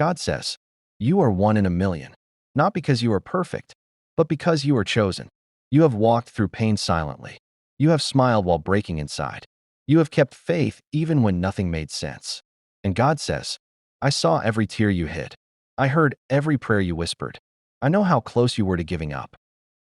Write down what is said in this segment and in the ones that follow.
God says, you are one in a million, not because you are perfect, but because you are chosen. You have walked through pain silently. You have smiled while breaking inside. You have kept faith even when nothing made sense. And God says, I saw every tear you hid. I heard every prayer you whispered. I know how close you were to giving up.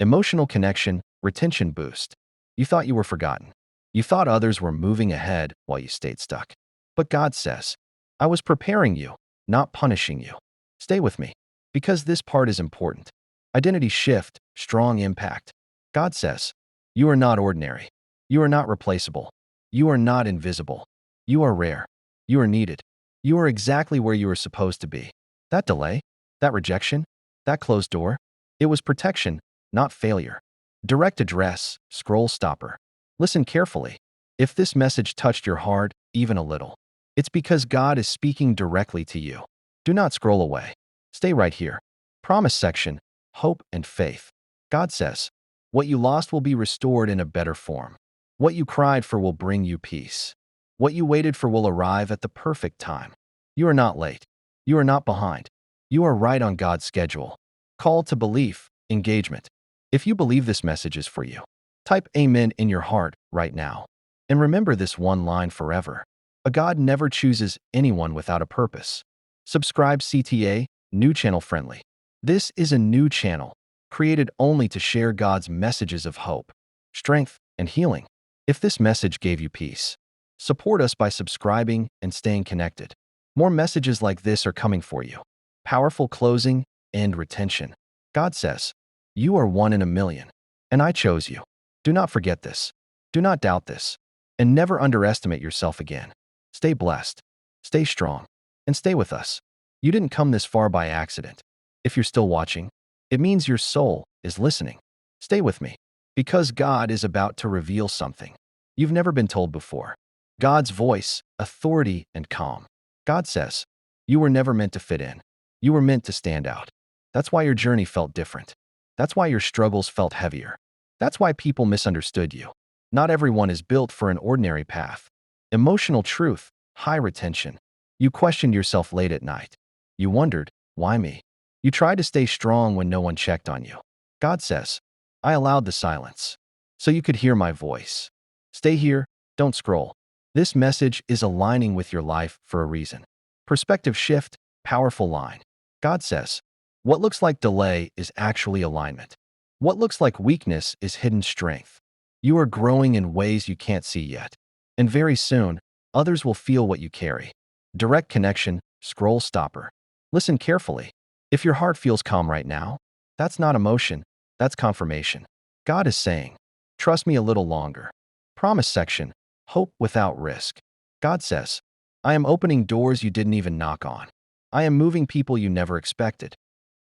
Emotional connection, retention boost. You thought you were forgotten. You thought others were moving ahead while you stayed stuck. But God says, I was preparing you, not punishing you. Stay with me, because this part is important. Identity shift, strong impact. God says, you are not ordinary. You are not replaceable. You are not invisible. You are rare. You are needed. You are exactly where you are supposed to be. That delay, that rejection, that closed door, it was protection, not failure. Direct address, scroll stopper. Listen carefully. If this message touched your heart even a little, it's because God is speaking directly to you. Do not scroll away. Stay right here. Promise section, hope and faith. God says, what you lost will be restored in a better form. What you cried for will bring you peace. What you waited for will arrive at the perfect time. You are not late. You are not behind. You are right on God's schedule. Call to belief, engagement. If you believe this message is for you, type Amen in your heart right now. And remember this one line forever. A God never chooses anyone without a purpose. Subscribe CTA, new channel friendly. This is a new channel, created only to share God's messages of hope, strength, and healing. If this message gave you peace, support us by subscribing and staying connected. More messages like this are coming for you. Powerful closing and retention. God says, you are one in a million, and I chose you. Do not forget this. Do not doubt this. And never underestimate yourself again. Stay blessed, stay strong, and stay with us. You didn't come this far by accident. If you're still watching, it means your soul is listening. Stay with me, because God is about to reveal something you've never been told before. God's voice, authority, and calm. God says, you were never meant to fit in. You were meant to stand out. That's why your journey felt different. That's why your struggles felt heavier. That's why people misunderstood you. Not everyone is built for an ordinary path. Emotional truth, high retention. You questioned yourself late at night. You wondered, why me? You tried to stay strong when no one checked on you. God says, I allowed the silence so you could hear my voice. Stay here, don't scroll. This message is aligning with your life for a reason. Perspective shift, powerful line. God says, what looks like delay is actually alignment. What looks like weakness is hidden strength. You are growing in ways you can't see yet. And very soon, others will feel what you carry. Direct connection, scroll stopper. Listen carefully. If your heart feels calm right now, that's not emotion, that's confirmation. God is saying, trust me a little longer. Promise section, hope without risk. God says, I am opening doors you didn't even knock on. I am moving people you never expected.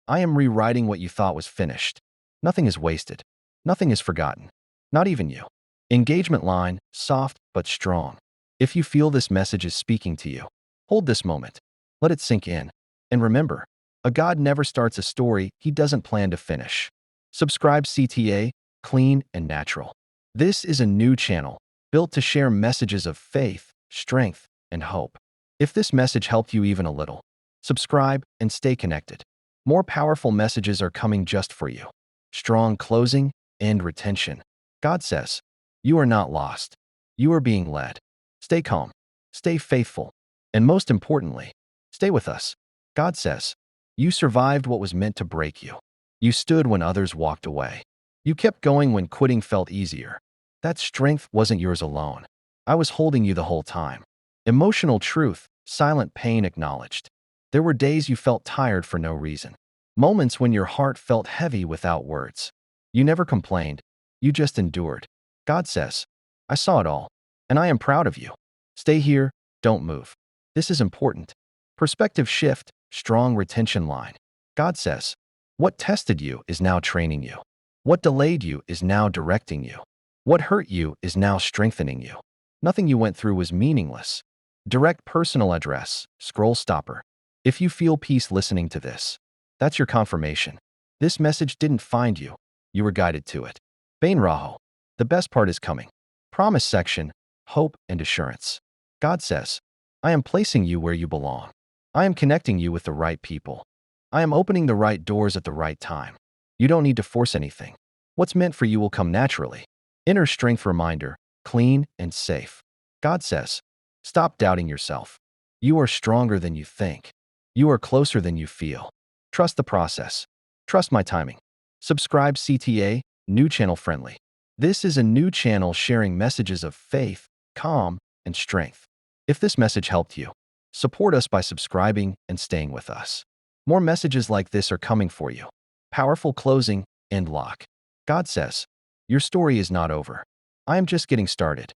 I am rewriting what you thought was finished. Nothing is wasted. Nothing is forgotten. Not even you. Engagement line, soft but strong. If you feel this message is speaking to you, hold this moment. Let it sink in. And remember, a God never starts a story he doesn't plan to finish. Subscribe CTA, clean and natural. This is a new channel built to share messages of faith, strength, and hope. If this message helped you even a little, subscribe and stay connected. More powerful messages are coming just for you. Strong closing and retention. God says, you are not lost. You are being led. Stay calm. Stay faithful. And most importantly, stay with us. God says, you survived what was meant to break you. You stood when others walked away. You kept going when quitting felt easier. That strength wasn't yours alone. I was holding you the whole time. Emotional truth, silent pain acknowledged. There were days you felt tired for no reason. Moments when your heart felt heavy without words. You never complained. You just endured. God says, I saw it all, and I am proud of you. Stay here, don't move. This is important. Perspective shift, strong retention line. God says, what tested you is now training you. What delayed you is now directing you. What hurt you is now strengthening you. Nothing you went through was meaningless. Direct personal address, scroll stopper. If you feel peace listening to this, that's your confirmation. This message didn't find you. You were guided to it. Bain Raho. The best part is coming. Promise section, hope and assurance. God says, I am placing you where you belong. I am connecting you with the right people. I am opening the right doors at the right time. You don't need to force anything. What's meant for you will come naturally. Inner strength reminder, clean and safe. God says, stop doubting yourself. You are stronger than you think. You are closer than you feel. Trust the process. Trust my timing. Subscribe CTA, new channel friendly. This is a new channel sharing messages of faith, calm, and strength. If this message helped you, support us by subscribing and staying with us. More messages like this are coming for you. Powerful closing and lock. God says, your story is not over. I am just getting started.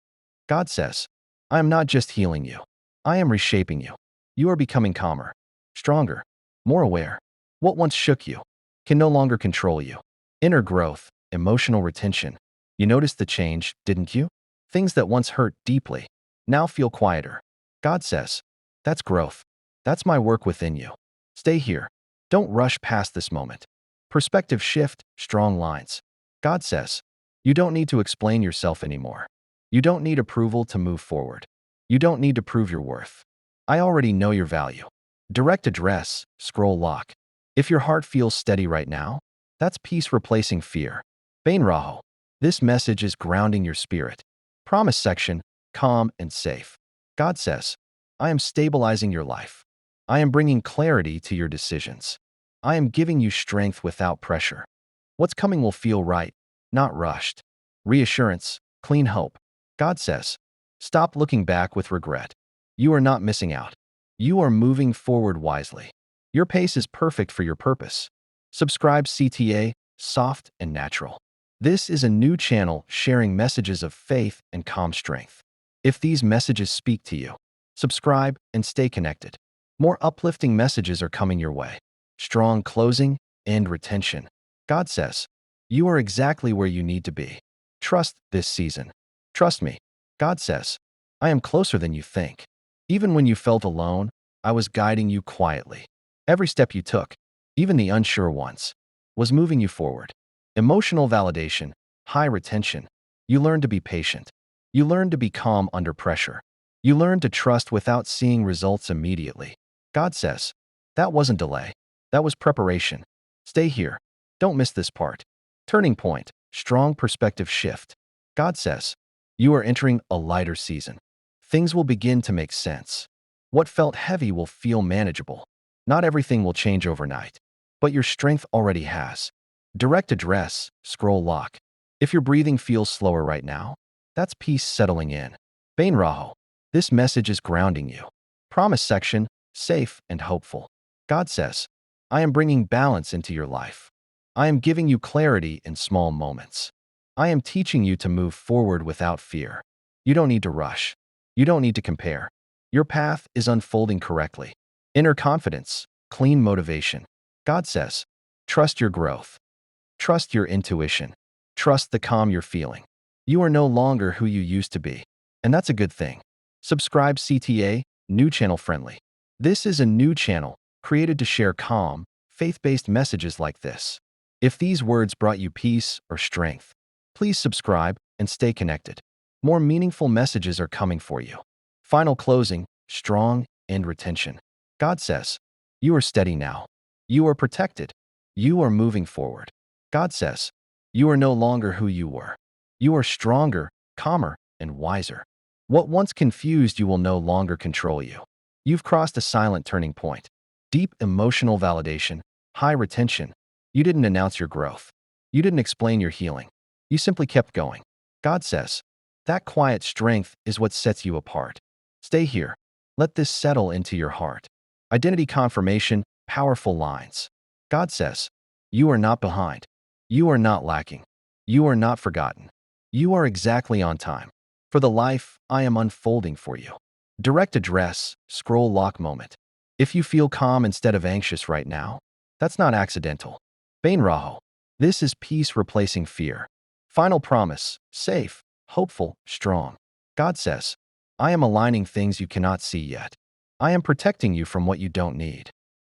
God says, I am not just healing you. I am reshaping you. You are becoming calmer, stronger, more aware. What once shook you can no longer control you. Inner growth, emotional retention. You noticed the change, didn't you? Things that once hurt deeply now feel quieter. God says, that's growth. That's my work within you. Stay here. Don't rush past this moment. Perspective shift, strong lines. God says, you don't need to explain yourself anymore. You don't need approval to move forward. You don't need to prove your worth. I already know your value. Direct address, scroll lock. If your heart feels steady right now, that's peace replacing fear. Bain Raho. This message is grounding your spirit. Promise section, calm and safe. God says, I am stabilizing your life. I am bringing clarity to your decisions. I am giving you strength without pressure. What's coming will feel right, not rushed. Reassurance, clean hope. God says, stop looking back with regret. You are not missing out. You are moving forward wisely. Your pace is perfect for your purpose. Subscribe CTA, soft and natural. This is a new channel sharing messages of faith and calm strength. If these messages speak to you, subscribe and stay connected. More uplifting messages are coming your way. Strong closing and retention. God says, you are exactly where you need to be. Trust this season. Trust me. God says, I am closer than you think. Even when you felt alone, I was guiding you quietly. Every step you took, even the unsure ones, was moving you forward. Emotional validation, high retention. You learned to be patient. You learned to be calm under pressure. You learned to trust without seeing results immediately. God says, that wasn't delay. That was preparation. Stay here. Don't miss this part. Turning point, strong perspective shift. God says, you are entering a lighter season. Things will begin to make sense. What felt heavy will feel manageable. Not everything will change overnight, but your strength already has. Direct address, scroll lock. If your breathing feels slower right now, that's peace settling in. Bain Raho. This message is grounding you. Promise section, safe and hopeful. God says, I am bringing balance into your life. I am giving you clarity in small moments. I am teaching you to move forward without fear. You don't need to rush. You don't need to compare. Your path is unfolding correctly. Inner confidence, clean motivation. God says, trust your growth. Trust your intuition. Trust the calm you're feeling. You are no longer who you used to be, and that's a good thing. Subscribe CTA, new channel friendly. This is a new channel created to share calm, faith-based messages like this. If these words brought you peace or strength, please subscribe and stay connected. More meaningful messages are coming for you. Final closing, strong and retention. God says, you are steady now. You are protected. You are moving forward. God says, you are no longer who you were. You are stronger, calmer, and wiser. What once confused you will no longer control you. You've crossed a silent turning point. Deep emotional validation, high retention. You didn't announce your growth. You didn't explain your healing. You simply kept going. God says, that quiet strength is what sets you apart. Stay here. Let this settle into your heart. Identity confirmation, powerful lines. God says, you are not behind. You are not lacking. You are not forgotten. You are exactly on time for the life I am unfolding for you. Direct address, scroll lock moment. If you feel calm instead of anxious right now, that's not accidental. Bain Raho. This is peace replacing fear. Final promise, safe, hopeful, strong. God says, I am aligning things you cannot see yet. I am protecting you from what you don't need.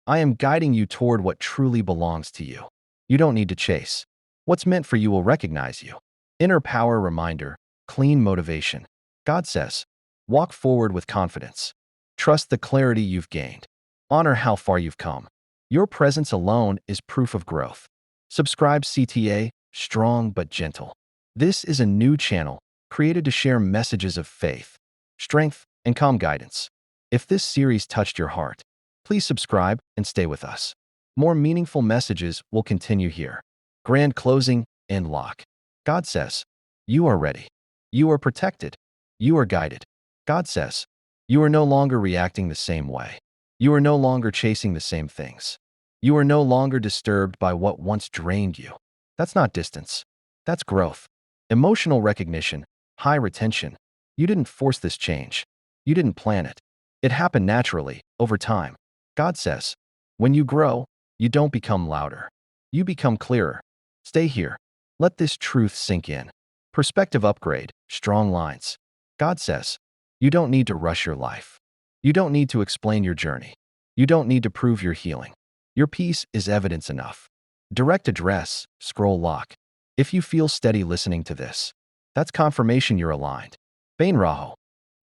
I am guiding you toward what truly belongs to you. You don't need to chase. What's meant for you will recognize you. Inner power reminder, clean motivation. God says, walk forward with confidence. Trust the clarity you've gained. Honor how far you've come. Your presence alone is proof of growth. Subscribe CTA, strong but gentle. This is a new channel created to share messages of faith, strength, and calm guidance. If this series touched your heart, please subscribe and stay with us. More meaningful messages will continue here. Grand closing and lock. God says, you are ready. You are protected. You are guided. God says, you are no longer reacting the same way. You are no longer chasing the same things. You are no longer disturbed by what once drained you. That's not distance. That's growth. Emotional recognition, high retention. You didn't force this change. You didn't plan it. It happened naturally, over time. God says, when you grow, you don't become louder. You become clearer. Stay here. Let this truth sink in. Perspective upgrade, strong lines. God says, you don't need to rush your life. You don't need to explain your journey. You don't need to prove your healing. Your peace is evidence enough. Direct address, scroll lock. If you feel steady listening to this, that's confirmation you're aligned. Bain Raho.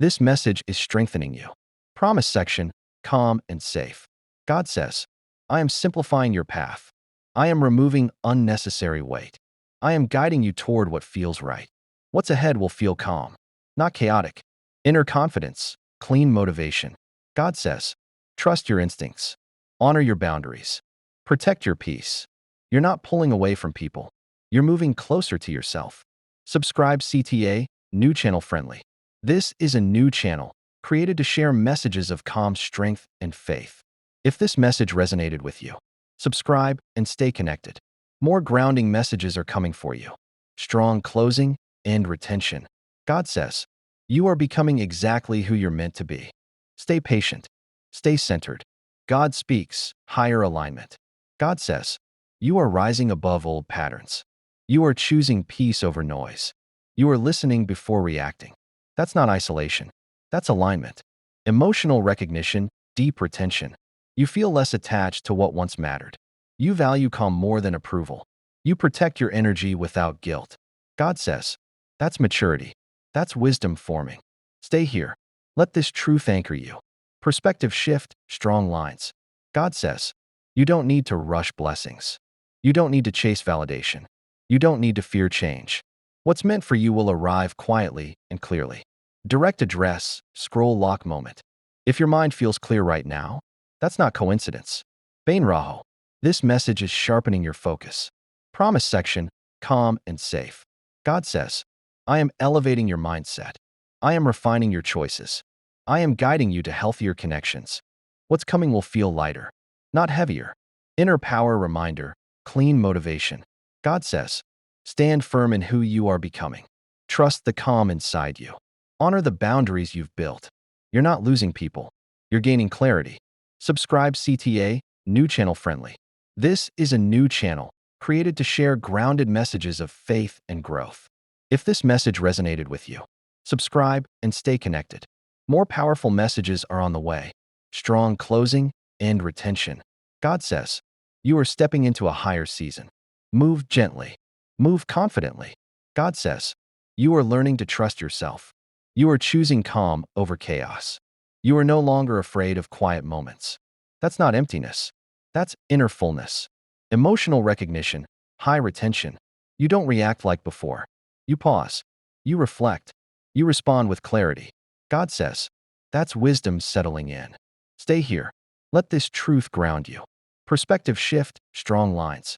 This message is strengthening you. Promise section, calm and safe. God says, I am simplifying your path. I am removing unnecessary weight. I am guiding you toward what feels right. What's ahead will feel calm, not chaotic. Inner confidence, clean motivation. God says, trust your instincts. Honor your boundaries. Protect your peace. You're not pulling away from people. You're moving closer to yourself. Subscribe CTA, new channel friendly. This is a new channel created to share messages of calm strength and faith. If this message resonated with you, subscribe and stay connected. More grounding messages are coming for you. Strong closing and retention. God says, you are becoming exactly who you're meant to be. Stay patient. Stay centered. God speaks, higher alignment. God says, you are rising above old patterns. You are choosing peace over noise. You are listening before reacting. That's not isolation. That's alignment. Emotional recognition, deep retention. You feel less attached to what once mattered. You value calm more than approval. You protect your energy without guilt. God says, that's maturity. That's wisdom forming. Stay here. Let this truth anchor you. Perspective shift, strong lines. God says, you don't need to rush blessings. You don't need to chase validation. You don't need to fear change. What's meant for you will arrive quietly and clearly. Direct address, scroll lock moment. If your mind feels clear right now, that's not coincidence. Bain Raho. This message is sharpening your focus. Promise section, calm and safe. God says, I am elevating your mindset. I am refining your choices. I am guiding you to healthier connections. What's coming will feel lighter, not heavier. Inner power reminder, clean motivation. God says, stand firm in who you are becoming. Trust the calm inside you. Honor the boundaries you've built. You're not losing people. You're gaining clarity. Subscribe CTA, new channel friendly. This is a new channel created to share grounded messages of faith and growth. If this message resonated with you, subscribe and stay connected. More powerful messages are on the way. Strong closing and retention. God says, you are stepping into a higher season. Move gently. Move confidently. God says, you are learning to trust yourself. You are choosing calm over chaos. You are no longer afraid of quiet moments. That's not emptiness. That's inner fullness. Emotional recognition, high retention. You don't react like before. You pause. You reflect. You respond with clarity. God says, that's wisdom settling in. Stay here. Let this truth ground you. Perspective shift, strong lines.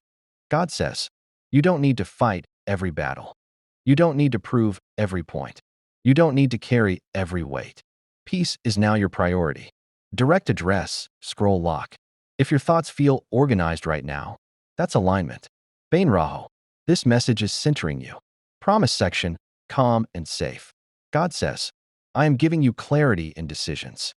God says, you don't need to fight every battle. You don't need to prove every point. You don't need to carry every weight. Peace is now your priority. Direct address, scroll lock. If your thoughts feel organized right now, that's alignment. Bain Raho. This message is centering you. Promise section, calm and safe. God says, I am giving you clarity in decisions.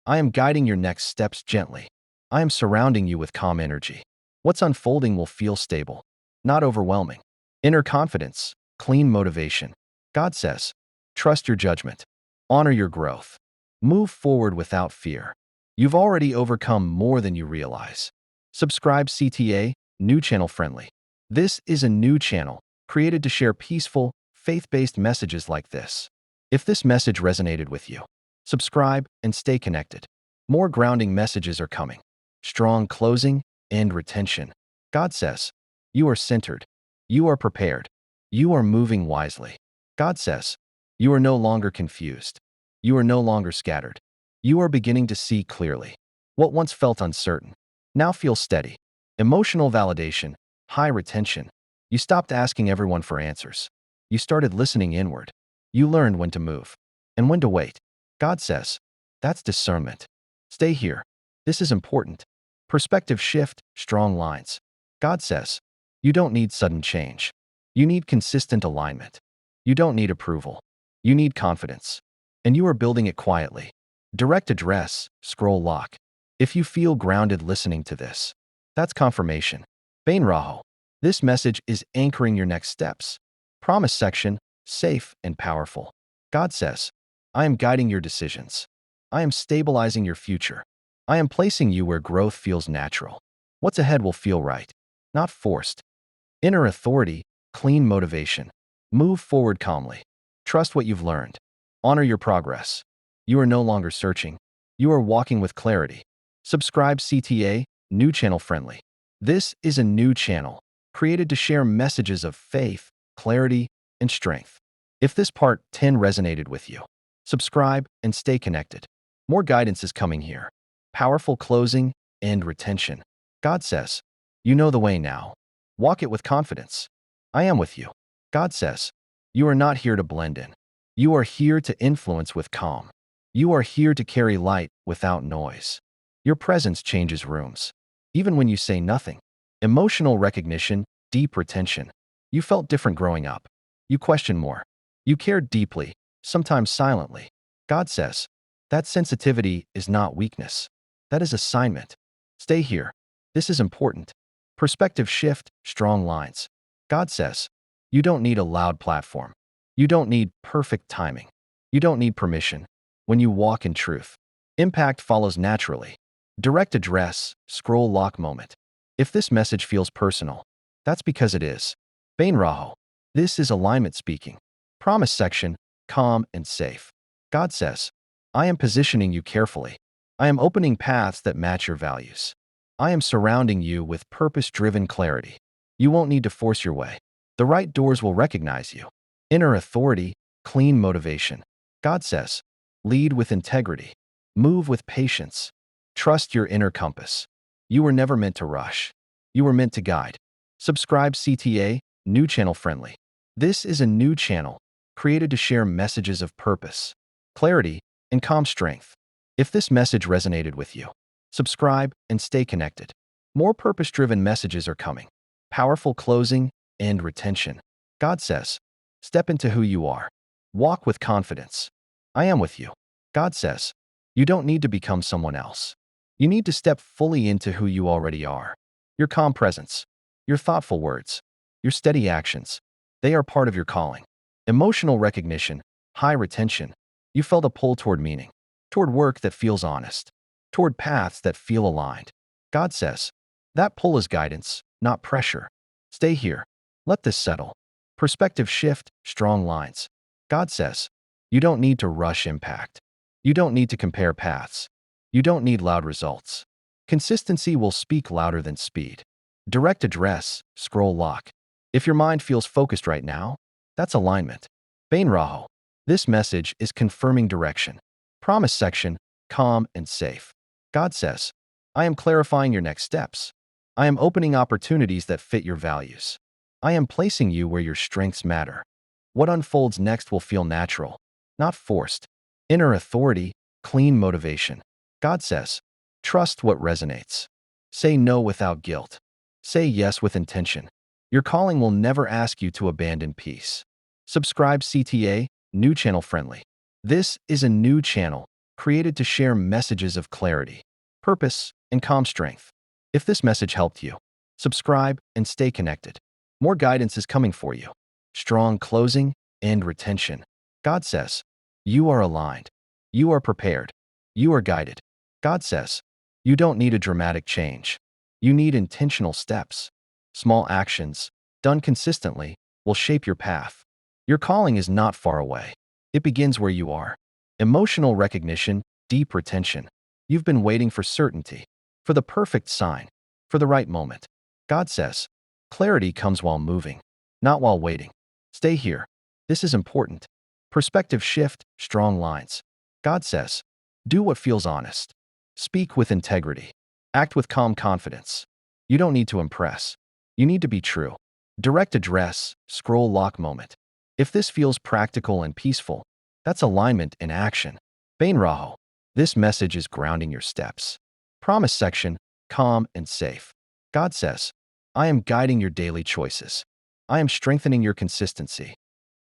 I am guiding your next steps gently. I am surrounding you with calm energy. What's unfolding will feel stable, not overwhelming. Inner confidence, clean motivation. God says, trust your judgment. Honor your growth. Move forward without fear. You've already overcome more than you realize. Subscribe CTA, new channel friendly. This is a new channel created to share peaceful, faith-based messages like this. If this message resonated with you, subscribe and stay connected. More grounding messages are coming. Strong closing and retention. God says, you are centered. You are prepared. You are moving wisely. God says, you are no longer confused. You are no longer scattered. You are beginning to see clearly. What once felt uncertain now feels steady. Emotional validation, high retention. You stopped asking everyone for answers. You started listening inward. You learned when to move and when to wait. God says, that's discernment. Stay here. This is important. Perspective shift, strong lines. God says, you don't need sudden change. You need consistent alignment. You don't need approval. You need confidence. And you are building it quietly. Direct address, scroll lock. If you feel grounded listening to this, that's confirmation. Bain Raho. This message is anchoring your next steps. Promise section, safe and powerful. God says, I am guiding your decisions. I am stabilizing your future. I am placing you where growth feels natural. What's ahead will feel right, not forced. Inner authority, clean motivation. Move forward calmly. Trust what you've learned. Honor your progress. You are no longer searching. You are walking with clarity. Subscribe CTA, new channel friendly. This is a new channel created to share messages of faith, clarity, and strength. If this part 10 resonated with you, subscribe and stay connected. More guidance is coming here. Powerful closing and retention. God says, you know the way now. Walk it with confidence. I am with you. God says, you are not here to blend in. You are here to influence with calm. You are here to carry light without noise. Your presence changes rooms. Even when you say nothing. Emotional recognition, deep retention. You felt different growing up. You questioned more. You cared deeply, sometimes silently. God says, that sensitivity is not weakness. That is assignment. Stay here. This is important. Perspective shift, strong lines. God says, you don't need a loud platform. You don't need perfect timing. You don't need permission. When you walk in truth, impact follows naturally. Direct address, scroll lock moment. If this message feels personal, that's because it is. Bain Raho. This is alignment speaking. Promise section, calm and safe. God says, I am positioning you carefully. I am opening paths that match your values. I am surrounding you with purpose-driven clarity. You won't need to force your way. The right doors will recognize you. Inner authority, clean motivation. God says, lead with integrity. Move with patience. Trust your inner compass. You were never meant to rush. You were meant to guide. Subscribe CTA, new channel friendly. This is a new channel created to share messages of purpose, clarity, and calm strength. If this message resonated with you, subscribe and stay connected. More purpose-driven messages are coming. Powerful closing and retention. God says, step into who you are. Walk with confidence. I am with you. God says, you don't need to become someone else. You need to step fully into who you already are. Your calm presence, your thoughtful words, your steady actions, they are part of your calling. Emotional recognition, high retention. You felt a pull toward meaning, toward work that feels honest, toward paths that feel aligned. God says, that pull is guidance, not pressure. Stay here. Let this settle. Perspective shift, strong lines. God says, you don't need to rush impact. You don't need to compare paths. You don't need loud results. Consistency will speak louder than speed. Direct address, scroll lock. If your mind feels focused right now, that's alignment. Bain Raho. This message is confirming direction. Promise section, calm and safe. God says, I am clarifying your next steps. I am opening opportunities that fit your values. I am placing you where your strengths matter. What unfolds next will feel natural, not forced. Inner authority, clean motivation. God says, trust what resonates. Say no without guilt. Say yes with intention. Your calling will never ask you to abandon peace. Subscribe CTA, new channel friendly. This is a new channel created to share messages of clarity, purpose, and calm strength. If this message helped you, subscribe and stay connected. More guidance is coming for you. Strong closing and retention. God says, you are aligned. You are prepared. You are guided. God says, you don't need a dramatic change. You need intentional steps. Small actions, done consistently, will shape your path. Your calling is not far away. It begins where you are. Emotional recognition, deep retention. You've been waiting for certainty, for the perfect sign, for the right moment. God says, clarity comes while moving, not while waiting. Stay here. This is important. Perspective shift, strong lines. God says, do what feels honest. Speak with integrity. Act with calm confidence. You don't need to impress. You need to be true. Direct address, scroll lock moment. If this feels practical and peaceful, that's alignment in action. Bain Raho. This message is grounding your steps. Promise section, calm and safe. God says, I am guiding your daily choices. I am strengthening your consistency.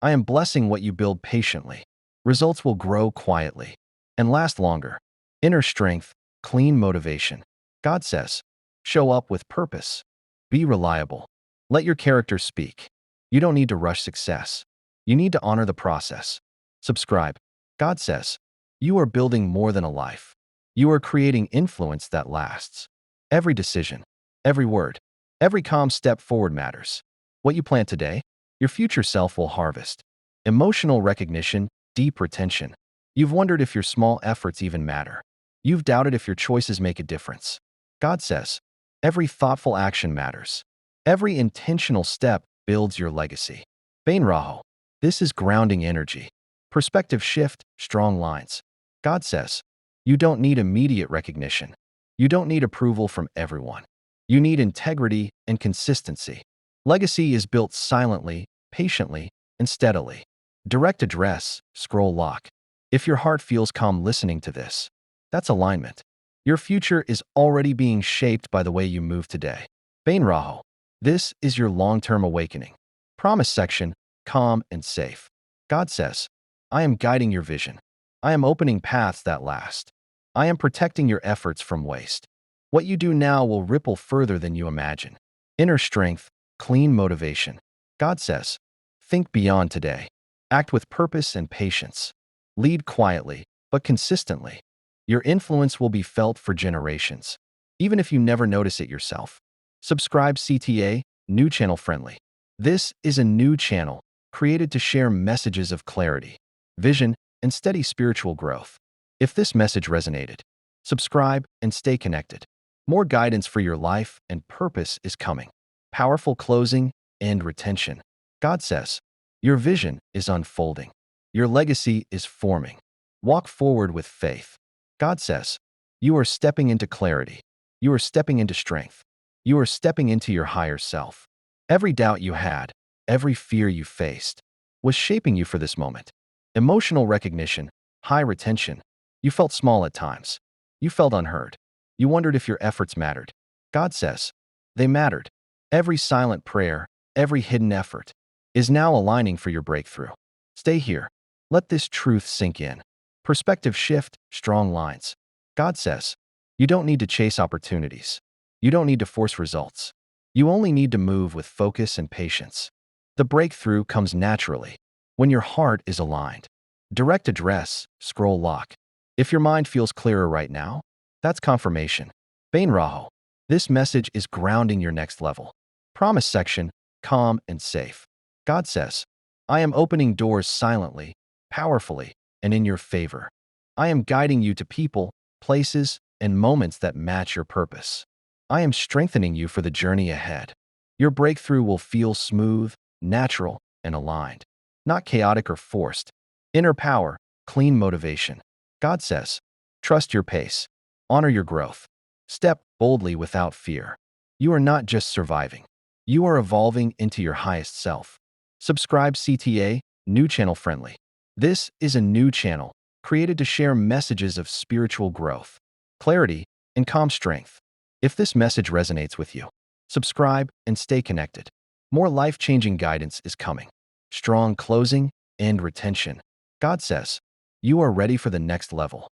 I am blessing what you build patiently. Results will grow quietly and last longer. Inner strength, clean motivation. God says, show up with purpose. Be reliable. Let your character speak. You don't need to rush success. You need to honor the process. Subscribe. God says, you are building more than a life. You are creating influence that lasts. Every decision, every word, every calm step forward matters. What you plant today, your future self will harvest. Emotional recognition, deep retention. You've wondered if your small efforts even matter. You've doubted if your choices make a difference. God says, every thoughtful action matters. Every intentional step builds your legacy. Bain Raho. This is grounding energy. Perspective shift, strong lines. God says, you don't need immediate recognition. You don't need approval from everyone. You need integrity and consistency. Legacy is built silently, patiently, and steadily. Direct address, scroll lock. If your heart feels calm listening to this, that's alignment. Your future is already being shaped by the way you move today. Bain Raho. This is your long-term awakening. Promise section, calm and safe. God says, I am guiding your vision. I am opening paths that last. I am protecting your efforts from waste. What you do now will ripple further than you imagine. Inner strength, clean motivation. God says, think beyond today. Act with purpose and patience. Lead quietly, but consistently. Your influence will be felt for generations, even if you never notice it yourself. Subscribe CTA, new channel friendly. This is a new channel created to share messages of clarity, vision, and steady spiritual growth. If this message resonated, subscribe and stay connected. More guidance for your life and purpose is coming. Powerful closing and retention. God says, your vision is unfolding. Your legacy is forming. Walk forward with faith. God says, you are stepping into clarity. You are stepping into strength. You are stepping into your higher self. Every doubt you had, every fear you faced, was shaping you for this moment. Emotional recognition, high retention. You felt small at times. You felt unheard. You wondered if your efforts mattered. God says, they mattered. Every silent prayer, every hidden effort, is now aligning for your breakthrough. Stay here. Let this truth sink in. Perspective shift, strong lines. God says, you don't need to chase opportunities. You don't need to force results. You only need to move with focus and patience. The breakthrough comes naturally when your heart is aligned. Direct address, scroll lock. If your mind feels clearer right now, that's confirmation. Bain Raho. This message is grounding your next level. Promise section, calm and safe. God says, I am opening doors silently, powerfully, and in your favor. I am guiding you to people, places, and moments that match your purpose. I am strengthening you for the journey ahead. Your breakthrough will feel smooth, natural, and aligned, not chaotic or forced. Inner power, clean motivation. God says, trust your pace, honor your growth, step boldly without fear. You are not just surviving. You are evolving into your highest self. Subscribe CTA, new channel friendly. This is a new channel created to share messages of spiritual growth, clarity, and calm strength. If this message resonates with you, subscribe and stay connected. More life-changing guidance is coming. Strong closing and retention. God says, you are ready for the next level.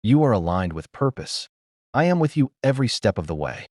You are aligned with purpose. I am with you every step of the way.